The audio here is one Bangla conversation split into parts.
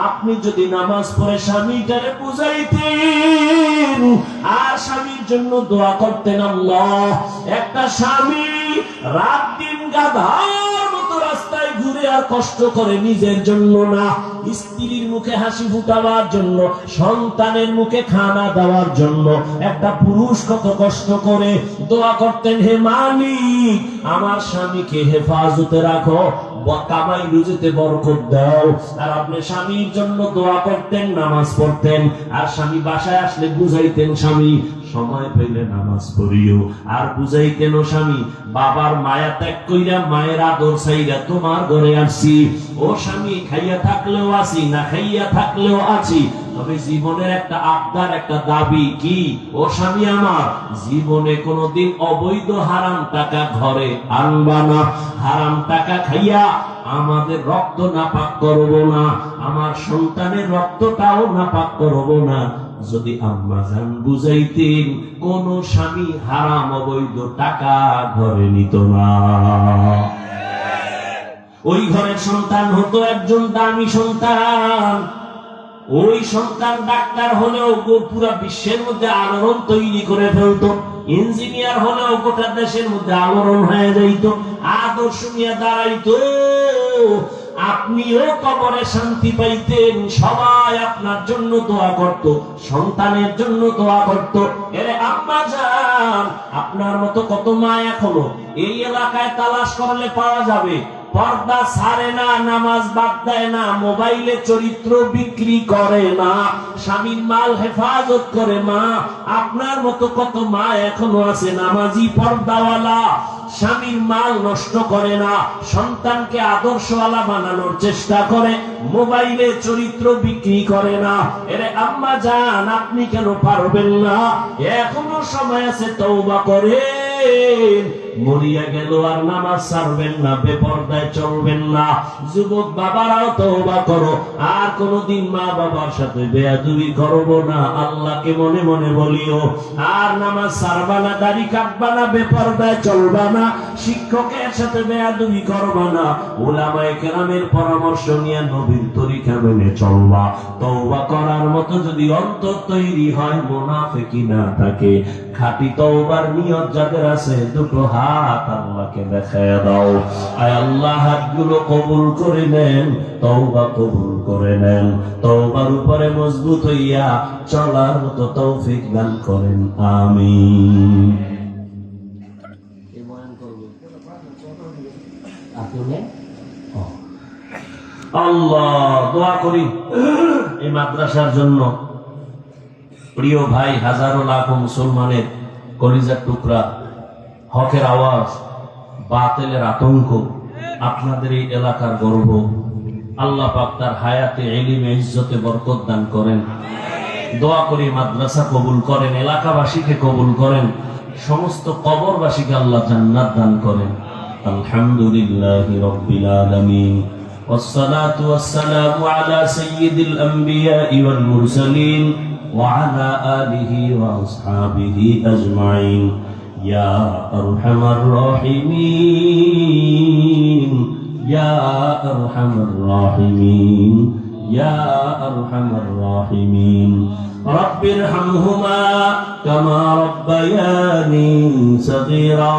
আপনি যদি নামাজ পড়ে স্বামীটারে বুঝাইতেন আর স্বামীর জন্য দোয়া করতেন, আল্লাহ একটা স্বামী রাত দিন গাধার মতো রাস্তায় ঘুরে আর কষ্ট করে নিজের জন্য না, স্ত্রীর মুখে হাসি ফুটাবার জন্য, সন্তানের মুখে খানা দেওয়ার জন্য একটা পুরুষ কত কষ্ট করে দোয়া করতেন, হে মালিক আমার স্বামীকে হেফাজতে রাখো, কামাই রুজিতে বরকত দাও। আর আপনি স্বামীর জন্য দোয়া করতেন, নামাজ পড়তেন, আর স্বামী বাসায় আসলে বুঝাইতেন, স্বামী সময় পেলে নামাজ পড়িও, আর বুঝাইতেন, ও স্বামী বাবার মায়া ত্যাগ কইরা মায়ের আদর চাইরা তোমার ঘরে আসছি, ও স্বামী খাইয়া থাকলেও আছি, না খাইয়া থাকলেও আছি, তবে জীবনের একটা আবদার, একটা দাবি কি, ও স্বামী আমার জীবনে কোনোদিন অবৈধ হারাম টাকা ঘরে আনবা না, হারাম টাকা খাইয়া আমাদের রক্ত নাপাক করব না, আমার সন্তানের রক্তটাও নাপাক করব না। যদি আম্মা জান বুঝাইতেন, কোন স্বামী হারাম অবৈধ টাকা ঘরে নিত না। ওই ঘরের সন্তান হতো একজন দামি সন্তান, ওই সন্তান ডাক্তার হলেও পুরো বিশ্বের মধ্যে আলোড়ন তৈরি করে ফেলতো, ইঞ্জিনিয়ার হলেও গোটা দেশের মধ্যে আলোড়ন হয়ে যাইত, আদর্শ নিয়ে দাঁড়াইতো, আপনিও কবরে শান্তি পাইতেন, সবাই আপনার জন্য দোয়া করত, সন্তানের জন্য দোয়া করত। এরে আম্মা জান, আপনার মতো কত মা এখনো এই এলাকায় তালাশ করলে পাওয়া যাবে, পর্দা ছাড়ে না, নামাজ বাদ দেয় না, মোবাইলে চরিত্র বিক্রি করে না, স্বামীর মাল হেফাজত করে মা। আপনার মতো কত মা এখনো আছে নামাজি, পর্দাওয়ালা, স্বামীর মাল নষ্ট করে না, সন্তানকে আদর্শওয়ালা বানানোর চেষ্টা করে, মোবাইলে চরিত্র বিক্রি করে না। এরে আম্মা জান, আপনি কেন পারবেন না? এখনো সময় আছে, তওবা করেন। মরিয়া গেল আর নামাজ ছাড়বেন না, বেপরদায় চলবেন না। যুবক বাবারাও তওবা করো, আর কোনদিন মা বাবার সাথে বেয়াদবি করবো না, আল্লাহকে মনে মনে বলিও। আর নামাজ ছাড়বা না, দাড়ি কাটবা না, বেপরদায় চলবা না, শিক্ষকের সাথে বেয়াদবি করবা না, উলামায়ে কেরামের পরামর্শ নিয়ে নবীর তরিকা মেনে চলবা। তওবা করার মতো যদি অন্তর তৈরি হয়, মুনাফিকি না থাকে, খাঁটি তওবার নিয়ত যাদের আছে, দুটো হাত আল্লাহকে দেখায় দাও। আয় আল্লাহ, হাতগুলো কবুল করে নেন, তওবা কবুল করে নেন, তওবার উপরে মজবুত হইয়া চলার মতো তৌফিক দান করেন, আমিন। আল্লাহ, দোয়া করি এই মাদ্রাসার জন্য। প্রিয় ভাই, হাজারো লাখ মুসলমানের কলিজার টুকরা, হকের আওয়াজ, বাতিলের আতঙ্ক, আপনাদের এই এলাকার গর্ব, আল্লাহ পাক তার হায়াতে, ইলমে, ইজ্জতে বরকত দান করেন। দোয়া করি মাদ্রাসা কবুল করেন, এলাকাবাসীকে কবুল করেন, সমস্ত কবরবাসীকে আল্লাহ জান্নাত দান করেন। আলহামদুলিল্লাহি রাব্বিল আলামিন, والصلاة والسلام على سيد الأنبياء والمرسلين وعلى آله وأصحابه أجمعين يا أرحم الراحمين يا أرحم الراحمين يا أرحم الراحمين رب ارحمهما كما ربياني صغيرا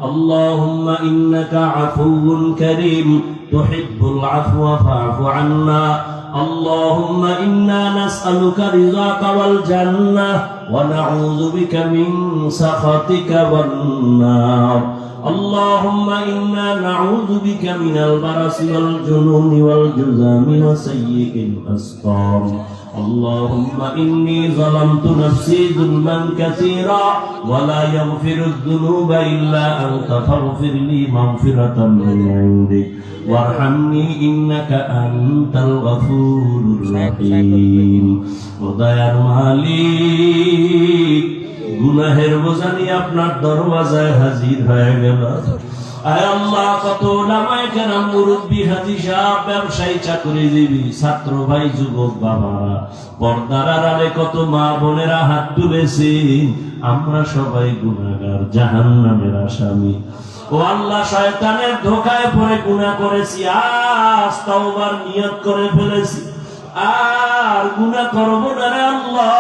اللهم إنك عفو كريم تحب العفو فاعف عنا اللهم إنا نسألك رضاك والجنة ونعوذ بك من سخطك والنار اللهم إنا نعوذ بك من البرص والجنون والجذام وسيء الأسقام اللهم إني ظلمت نفسي ظلما كثيرا ولا يغفر الذنوب إلا أنت فاغفر لي مغفرة من عندك وارحمني إنك أنت الغفور الرحيم وديار মালিক গুনাহের বোঝা নিয়ে আপনার দরওয়াজায় হাজির হয়ে গেল। আয় আল্লাহ, কত উলামায়ে কেরাম, মুরব্বি, হাজী সাহেব, ব্যবসায়ী, চাকরিজীবী, ছাত্র ভাই, যুবক বাবারা, পর্দার আড়ালে কত মা বোনেরা হাত তুলেছে। আমরা সবাই গুনাহগার, জাহান্নামের আসামি। ও ও আল্লাহ, শয়তানের ধোঁকায় পড়ে গুনাহ করেছি, আজ তওবার নিয়ত করে ফেলেছি, আর গুনাহ করব না রে আল্লাহ,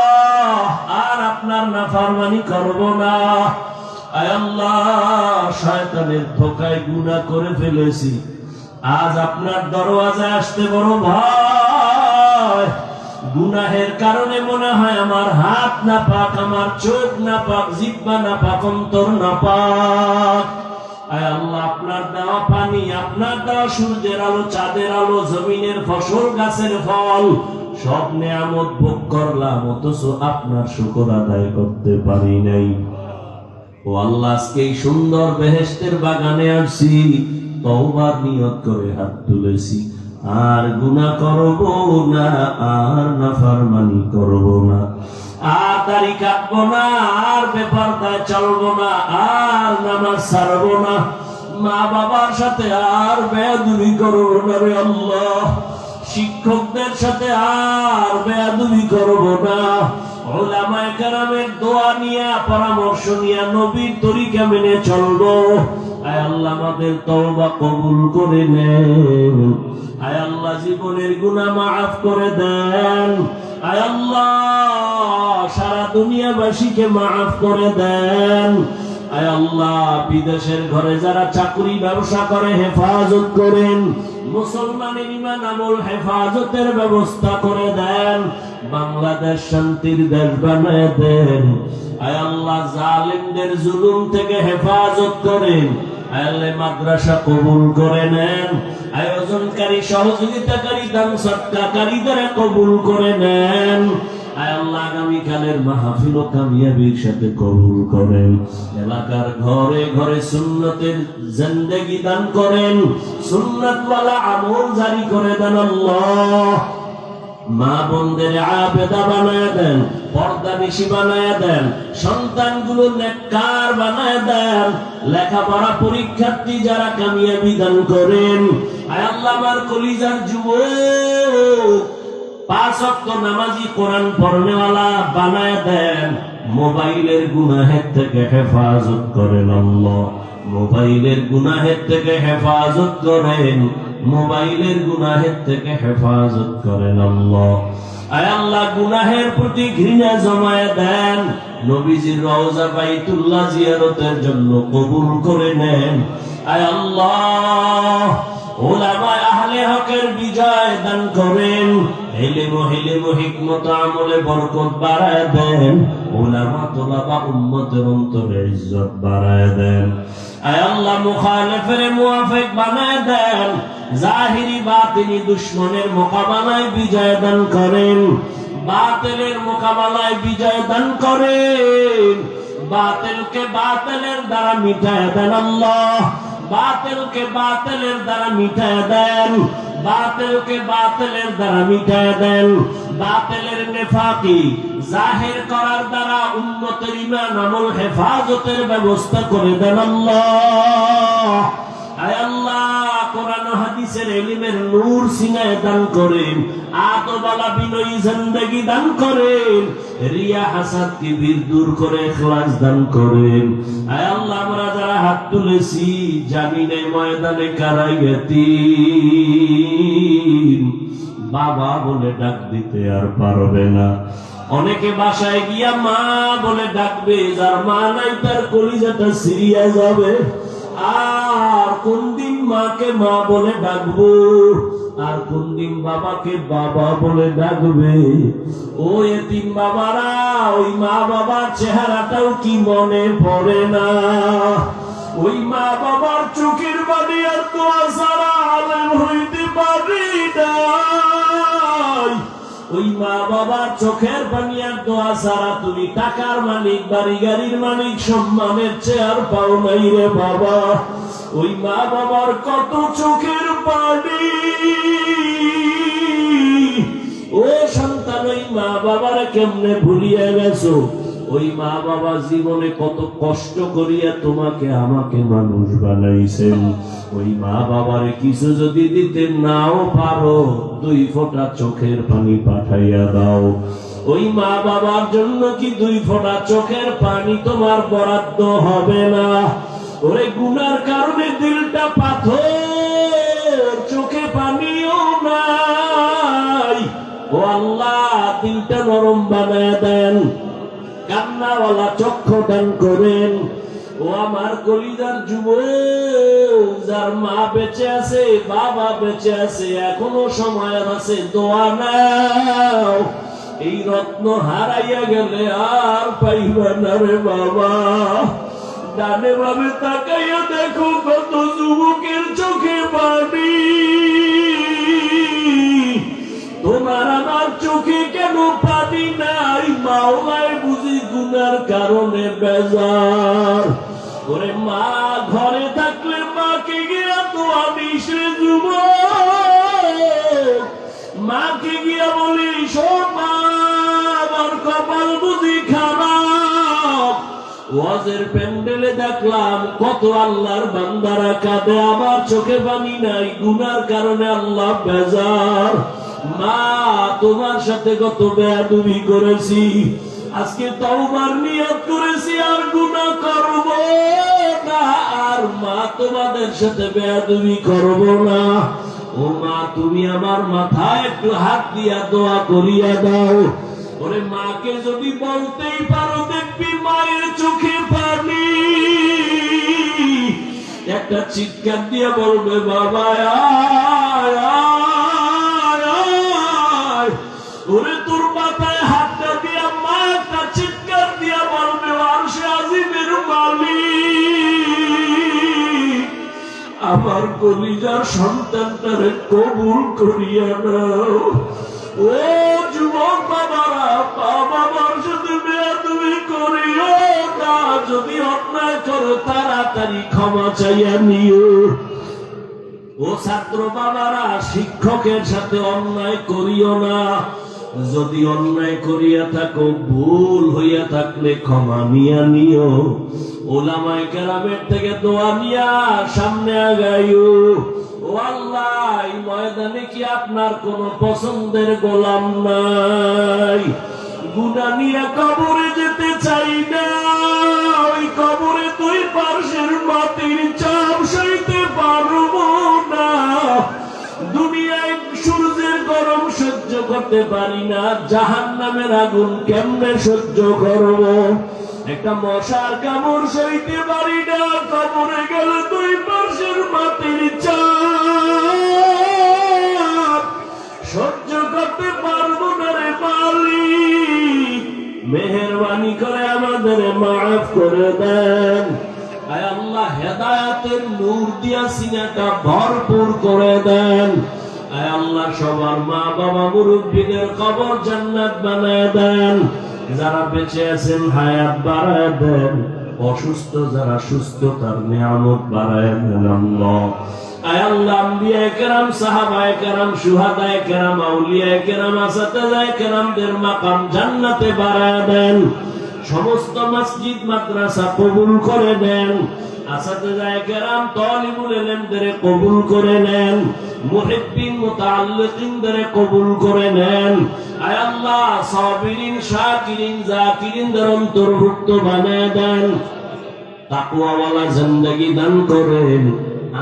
আর আপনার নাফরমানি করব না। আয় আল্লাহ, শয়তানের ধোঁকায় গুনাহ করে ফেলেছি, আজ আপনার দরওয়াজায় আসতে বড় ভয়। গুনাহের কারণে মনে হয় আমার হাত নাপাক, আমার চোখ নাপাক, জিহ্বা নাপাক, অন্তর নাপাক। আয় আল্লাহ, আপনার দেওয়া পানি, আপনার দেওয়া সূর্যের আলো, চাঁদের আলো, জমিনের ফসল, গাছের ফল, সব নেয়ামত ভোগ করলাম, অথচ আপনার শুকর আদায় করতে পারি নাই। ও আল্লাহ, আজকে এই সুন্দর বেহেশতের বাগানে আসছি, তওবার নিয়ত করে হাত তুলেছি, আর গুনাহ করব না, আর নাফরমানি করব না, আর দাড়ি কাটবো না, আর বেপরদায় চলবো না, আর নামাজ ছাড়বো না, মা বাবার সাথে আর বেয়াদবি করবো না রে আল্লাহ, শিক্ষকদের সাথে আর বেয়াদবি করবো না, উলামায়ে কেরামের দোয়া নিয়ে, পরামর্শ নিয়ে নবীর তরিকা মেনে চলবো। আয় আল্লাহ, আমাদের তওবা কবুল করে নেন। আয় আল্লাহ, জীবনের গুনাহ মাফ করে দেন। আয় আল্লাহ, সারা দুনিয়াবাসীকে মাফ করে দেন। আয় আল্লাহ, বিদেশের ঘরে যারা চাকরি ব্যবসা করে হেফাজত করেন, মুসলমানের ঈমান আমল হেফাজতের ব্যবস্থা করে দেন। বাংলাদেশ শান্তির দেশ বানায় দেন। আয় আল্লাহ, জালিমদের জুলুম থেকে হেফাজত করেন। আয় আল্লাহ, মাদ্রাসা কবুল করে নেন। আয়োজনকারী, সহযোগিতাকারী, দান সদকাকারীদের কবুল করে নেন। আয় আল্লাহ, আগামীকালের মাহফিল ও কামিয়াবির সাথে কবুল করেন। এলাকার ঘরে ঘরে সুন্নতের জিন্দেগি দান করেন, সুন্নতওয়ালা আমল জারি করে দেন আল্লাহ। মা বোনদের আবেদা বানায় দেন, পর্দানিশী বানায় দেন, সন্তানগুলো নেককার বানায় দেন। লেখাপড়া পরীক্ষার্থী যারা কামিয়াবি দান করেন। আয় আল্লাহ, আমার কলিজার যুবক, 5 ওয়াক্ত নামাজি, কোরআন পড়নেওয়ালা বানায় দেন। মোবাইলের গুনাহের থেকে হেফাজত করেন আল্লাহ, মোবাইলের গুনাহের থেকে হেফাজত করেন, মোবাইলের গুনাহের থেকে হেফাজত করেন আল্লাহ। আয় আল্লাহ, গুনাহের প্রতি ঘৃণা জমায়ে দেন। নবীজির রওজা বাইতুল্লাহ জিয়ারতের জন্য কবুল করে নেন। আয় আল্লাহ, উলামায়ে আহলে হকের বিজয় দান করেন। ইলম ও হিকমত আমলে বরকত বাড়ায় দেন। উলামা তোলাবা উম্মতের অন্তরে ইজ্জত বাড়ায় দেন। আয় আল্লাহ, মুখালিফের মুওয়াফিক বানায় দেন। জাহিরি বাতিনি দুশমনের মোকাবেলায় বিজয় দান করেন। বাতিলের মোকাবেলায় বিজয় দান করেন। বাতিলকে বাতিলের দ্বারা মিটায় দেন আল্লাহ, বাতিলকে বাতিলের দ্বারা মিটায় দেন, বাতিলকে বাতিলের দ্বারা মিটায় দেন। বাতিলের নেফাকি জাহির করার দ্বারা উম্মতের ঈমান আমল হেফাজতের ব্যবস্থা করে দেন আল্লাহ। আয় আল্লাহ, কোরআন ও হাদিসের ইলমের নূর সিনায় দান করেন। আদবালা বিনয়ী জিন্দেগি দান করেন। রিয়া হাসাদ কিবির দূর করে ইখলাস দান করেন। আয় আল্লাহ, আমরা যারা হাত তুলেছি, জামিনে ময়দানে কারাই ইয়াতীম, বাবা বলে ডাক দিতে আর পারবে না। অনেকে বাসায় গিয়া মা বলে ডাকবে, যার মা নাই তার কলিজাটা সিরিয়া যাবে। আর কোন দিন মাকে মা বলে ডাকবো, আর কোন দিন বাবাকে বাবা বলে ডাকবে। ও এতিম বাবারা, ওই মা বাবার চেহারাটাও কি মনে পড়ে না? ওই মা বাবার চোখের পানি আর দোয়া ছাড়া আলেম হইতে পারি না। ওই মা বাবার চোখের পানি আর দোয়া ছাড়া তুমি টাকার মালিক, বাড়ি গাড়ির মালিক, সম্মানের চেয়ার পাও নাই রে বাবা। ওই মা বাবার কত চোখের পানি। ও সন্তান, ওই মা বাবার কেমনে ভুলিয়ে গেছো? ওই মা বাবা জীবনে কত কষ্ট করিয়া তোমাকে আমাকে মানুষ বানাইছেন। ওই মা বাবার কিছু যদি দিতে নাও পারো, 2 ফোঁটা চোখের পানি পাঠাইয়া দাও। ওই মা বাবার জন্য কি 2 ফোঁটা চোখের পানি তোমার বরাদ্দ হবে না? ওরে গুনার কারণে দিলটা পাথর, চোখে পানিও নাই। ও আল্লাহ, দিলটা নরম বানায় দেন, কান্নাওয়ালা চক্ষু দান করেন। ও আমার কলিজার যুবক, যার মা বেঁচে আছে, বাবা বেঁচে আছে, এখনো সময় আছে, দোয়া নাও। এই রত্ন হারাইয়া গেলে আর পাইবা না রে বাবা। ডানে বামে তাকাইয়া দেখো কত যুবকের চোখে পানি। তোমার আমার চোখে কেন পানি নাই? মাওলায় বুঝি গুনার কারণে বেজার। ওরে মা ঘরে থাকলে মাকে গিয়া তো আনিস রে যুবক, মাকে গিয়া বলিস ও মা, আমার কপাল বুঝি খারাপ। ওয়াজের প্যান্ডেলে দেখলাম কত আল্লাহর বান্দারা কাঁদে, আমার চোখে পানি নাই, গুনার কারণে আল্লাহ বেজার। মা, তোমার সাথে কত বেয়াদবি করেছি, আজকে তওবার নিয়ত করেছি আর গুনাহ করব না। আর মা, তোমাদের সাথে বেয়াদবি করব না। ও মা, তুমি আমার মাথায় একটু হাত দিয়া দোয়া করিয়া দাও। ওরে মাকে যদি বলতেই পারো, দেখবি মায়ের চোখে পানি। একটা চিৎকার দিয়ে বলবে, বাবা আয় আয় আয়। ওরে তোর মাথায় হাতটা দিয়া মা একটা চিৎকার দিয়া বলবে, আরশে আজিমের মালিক, আমার কলিজার সন্তানটারে কবুল করিয়া নাও। ও যুবক বাবারা, বাবার সাথে বেয়াদবি করিও না। যদি অন্যায় করো, তাড়াতাড়ি ক্ষমা চাইয়া নিও। ও ছাত্র বাবারা, শিক্ষকের সাথে অন্যায় করিও না। যদি অন্যায় করিয়া থাকো, ভুল হইয়া থাকলে ক্ষমা নিয়া নিও। ওলামায়ে কেরামের থেকে দোয়া নিয়া সামনে আগাইও। ও আল্লাহ, এই ময়দানে কি আপনার কোন পছন্দের গোলাম নাই? গুনাহ নিয়ে কবরে যেতে চাই না। ওই কবরে তুই পার্শ্বের মাটির চাপ সইতে পারবো না। দুনিয়ায় সূর্যের গরম সহ্য করতে পারি না, জাহান্নামের আগুন কেমনে সহ্য করব? একটা মশার কামড় সইতে পারি না, কবরে গেলে তুই পার্শ্বের মাটির চাপ সহ্য করতে পারবো না রে মালিক। মেহেরবানি করে আমাদের মাফ করে দেন। আয় আল্লাহ, হেদায়েতের নূর দিয়া সিনাটা ভরপুর করে দেন। আয় আল্লাহ, সবার মা বাবা মুরব্বীদের কবর জান্নাত বানায় দেন। যারা বেঁচে আছেন হায়াত বাড়ায় দেন, অসুস্থ যারা সুস্থতার নিয়ামত বাড়ায় দেন আল্লাহ। আয় আল্লাহ, আম্বিয়ায়ে কেরাম, সাহাবায়ে কেরাম, শুহাদায়ে কেরাম, আউলিয়ায়ে কেরাম, আসাতিজায়ে কেরামদের মাকাম জান্নাতে বাড়ায় দেন। সমস্ত মসজিদ মাদ্রাসা কবুল করে দেন। আসাতিজায়ে কেরাম, তালিবুল ইলমদের কবুল করে নেন। মুহিব্বিন মুতাআল্লিকিনদের কবুল করে নেন। আয় আল্লাহ, সাবিরিন, শাকিরিন, যাকিরিনদের অন্তর্ভুক্ত বানায় দেন। তাকওয়াওয়ালা জিন্দেগি দান করেন,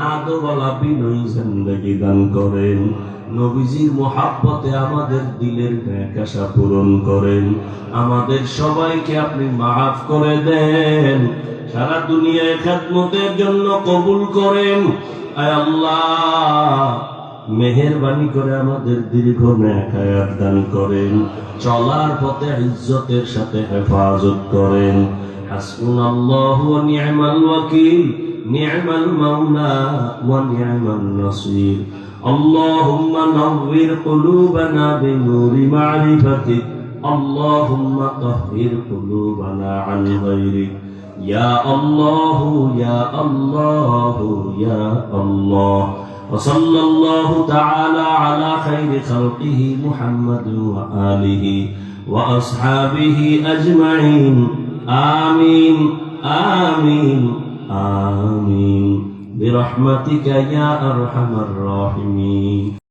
আদবওয়ালা বিনয়ী জিন্দেগি দান করেন। নবীজির মোহাব্বতে আমাদের দিলের নেক আশা পূরণ করেন। আমাদের সবাইকে আপনি মাফ করে দেন। সারা দুনিয়ায় খেদমতের জন্য কবুল করেন। আয় আল্লাহ, মেহেরবানি করে আমাদের দীর্ঘ নেক হায়াত দান করেন। চলার পথে ইজ্জতের সাথে হেফাজত করেন। হাসবুনাল্লাহু ওয়া নি'মাল ওয়াকিল, নি'মাল মাওলা ওয়া নি'মান নাসির। اللهم نور قلوبنا بنور معرفتك، اللهم طهر قلوبنا عن غيرك، يا الله يا الله يا الله. وصلى الله تعالى على خير خلقه محمد وآله وأصحابه أجمعين. آمين آمين آمين برحمتك يا أرحم الراحمين.